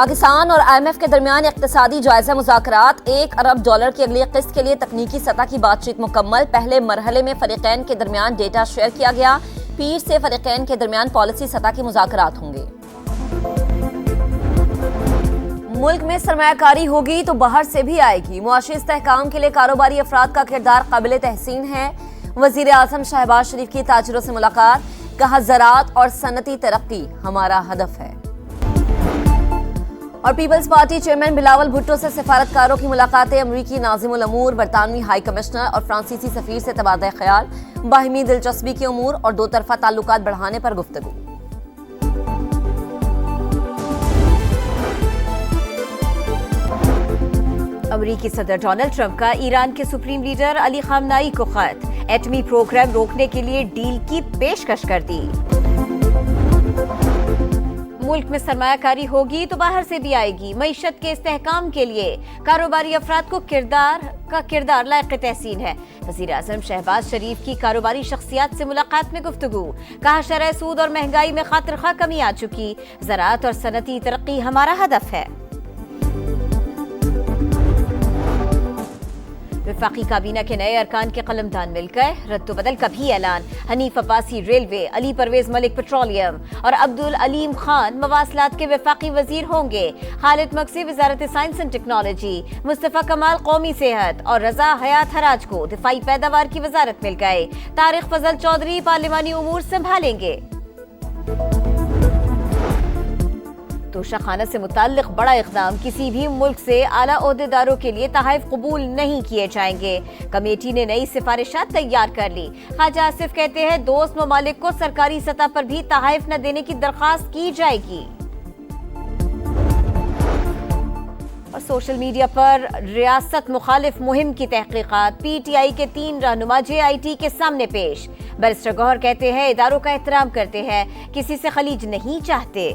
پاکستان اور IMF کے درمیان اقتصادی جائزہ مذاکرات $1 ارب کی اگلی قسط کے لیے تکنیکی سطح کی بات چیت مکمل۔ پہلے مرحلے میں فریقین کے درمیان ڈیٹا شیئر کیا گیا۔ پیر سے فریقین کے درمیان پالیسی سطح کے مذاکرات ہوں گے۔ ملک میں سرمایہ کاری ہوگی تو باہر سے بھی آئے گی۔ معاشی استحکام کے لیے کاروباری افراد کا کردار قابل تحسین ہے۔ وزیر اعظم شہباز شریف کی تاجروں سے ملاقات، کہا زراعت اور صنعتی ترقی ہمارا ہدف ہے۔ اور پیپلز پارٹی چیئرمین بلاول بھٹو سے سفارتکاروں کی ملاقاتیں، امریکی ناظم الامور، برطانوی ہائی کمشنر اور فرانسیسی سفیر سے تبادلہ خیال، باہمی دلچسپی کے امور اور دو طرفہ تعلقات بڑھانے پر گفتگو۔ امریکی صدر ڈونلڈ ٹرمپ کا ایران کے سپریم لیڈر علی خامنائی کو خط، ایٹمی پروگرام روکنے کے لیے ڈیل کی پیشکش کر دی۔ ملک میں سرمایہ کاری ہوگی تو باہر سے بھی آئے گی۔ معیشت کے استحکام کے لیے کاروباری افراد کو کردار لائق تحسین ہے۔ وزیر اعظم شہباز شریف کی کاروباری شخصیات سے ملاقات میں گفتگو، کہا شرح سود اور مہنگائی میں خاطر خواہ کمی آ چکی، زراعت اور صنعتی ترقی ہمارا ہدف ہے۔ وفاقی کابینہ کے نئے ارکان کے قلمدان مل گئے، رد و بدل کا بھی اعلان۔ حنیف عباسی ریلوے، علی پرویز ملک پیٹرولیم اور عبدالعلیم خان مواصلات کے وفاقی وزیر ہوں گے۔ خالد مکسی وزارت سائنس اینڈ ٹیکنالوجی، مصطفیٰ کمال قومی صحت اور رضا حیات حراج کو دفاعی پیداوار کی وزارت مل گئے۔ طارق فضل چودھری پارلیمانی امور سنبھالیں گے۔ توشہ خانہ سے متعلق بڑا اقدام، کسی بھی ملک سے اعلیٰ عہدیداروں کے لیے تحائف قبول نہیں کیے جائیں گے۔ کمیٹی نے نئی سفارشات تیار کر لی۔ خواجہ آصف کہتے ہیں دوست ممالک کو سرکاری سطح پر بھی تحائف نہ دینے کی درخواست کی جائے گی۔ اور سوشل میڈیا پر ریاست مخالف مہم کی تحقیقات، PTI کے 3 رہنما JIT کے سامنے پیش۔ بیرسٹر گوہر کہتے ہیں اداروں کا احترام کرتے ہیں، کسی سے خلیج نہیں چاہتے۔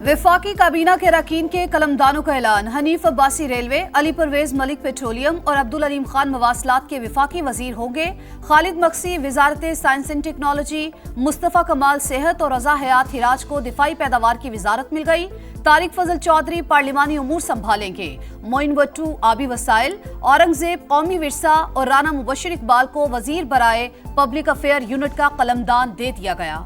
وفاقی کابینہ کے اراکین کے قلمدانوں کا اعلان، حنیف عباسی ریلوے، علی پرویز ملک پیٹرولیم اور عبدالعلیم خان مواصلات کے وفاقی وزیر ہوں گے۔ خالد مکسی وزارت سائنس اینڈ ٹیکنالوجی، مصطفیٰ کمال صحت اور رضا حیات حراج کو دفاعی پیداوار کی وزارت مل گئی۔ طارق فضل چودھری پارلیمانی امور سنبھالیں گے۔ معین بٹو آبی وسائل، اورنگزیب قومی ورثہ اور رانا مبشر اقبال کو وزیر برائے پبلک افیئر یونٹ کا قلمدان دے دیا گیا۔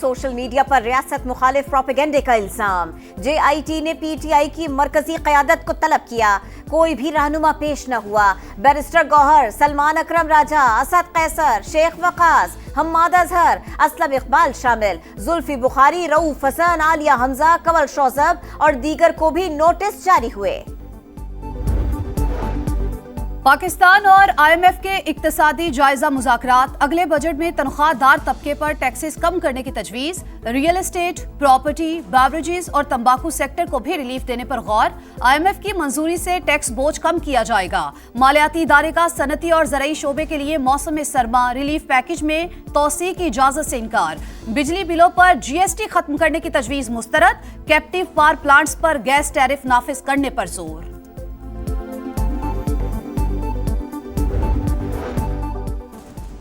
سوشل میڈیا پر ریاست مخالف پروپیگنڈے کا الزام، JIT نے PTI کی مرکزی قیادت کو طلب کیا، کوئی بھی رہنما پیش نہ ہوا۔ بیرسٹر گوہر، سلمان اکرم راجہ، اسد قیصر، شیخ وقاص، حماد اظہر، اسلم اقبال شامل، زلفی بخاری، رؤوف حسن، عالیہ حمزہ، کنول شوذب اور دیگر کو بھی نوٹس جاری ہوئے۔ پاکستان اور IMF کے اقتصادی جائزہ مذاکرات، اگلے بجٹ میں تنخواہ دار طبقے پر ٹیکسز کم کرنے کی تجویز، ریئل اسٹیٹ، پراپرٹی، بیوریجز اور تمباکو سیکٹر کو بھی ریلیف دینے پر غور۔ IMF کی منظوری سے ٹیکس بوجھ کم کیا جائے گا۔ مالیاتی ادارے کا صنعتی اور زرعی شعبے کے لیے موسم سرما ریلیف پیکج میں توسیع کی اجازت سے انکار۔ بجلی بلوں پر GST ختم کرنے کی تجویز مسترد۔ کیپٹیو پاور پلانٹس پر گیس ٹیرف نافذ کرنے پر زور۔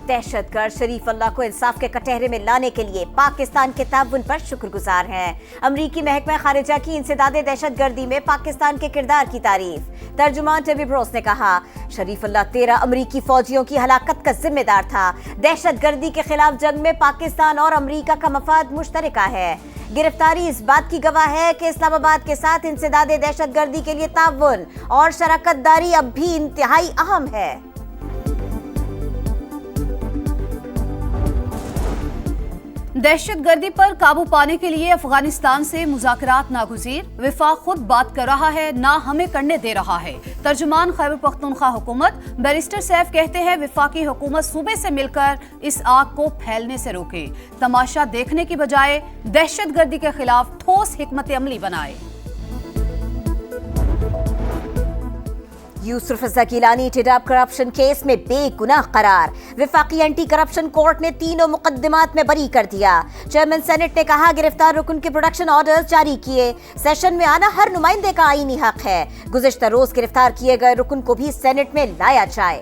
دہشت گرد شریف اللہ کو انصاف کے کٹہرے میں لانے کے لیے پاکستان کے تعاون پر شکر گزار ہیں۔ امریکی محکمہ خارجہ کی انسداد دہشت گردی میں پاکستان کے کردار کی تعریف۔ ترجمان ٹیمی بروس نے کہا شریف اللہ 13 امریکی فوجیوں کی ہلاکت کا ذمہ دار تھا۔ دہشت گردی کے خلاف جنگ میں پاکستان اور امریکہ کا مفاد مشترکہ ہے۔ گرفتاری اس بات کی گواہ ہے کہ اسلام آباد کے ساتھ انسداد دہشت گردی کے لیے تعاون اور شراکت داری اب بھی انتہائی اہم ہے۔ دہشت گردی پر قابو پانے کے لیے افغانستان سے مذاکرات ناگزیر، وفاق خود بات کر رہا ہے نہ ہمیں کرنے دے رہا ہے۔ ترجمان خیبر پختونخوا حکومت بیرسٹر سیف کہتے ہیں وفاقی حکومت صوبے سے مل کر اس آگ کو پھیلنے سے روکے، تماشا دیکھنے کی بجائے دہشت گردی کے خلاف ٹھوس حکمت عملی بنائے۔ یوسف رضا گیلانی ٹیڈاب کرپشن کیس میں بے گناہ قرار، وفاقی اینٹی کرپشن کورٹ نے تینوں مقدمات میں بری کر دیا۔ چیئرمین سینٹ نے کہا گرفتار رکن کے پروڈکشن آرڈرز جاری کیے، سیشن میں آنا ہر نمائندے کا آئینی حق ہے، گزشتہ روز گرفتار کیے گئے رکن کو بھی سینٹ میں لایا جائے۔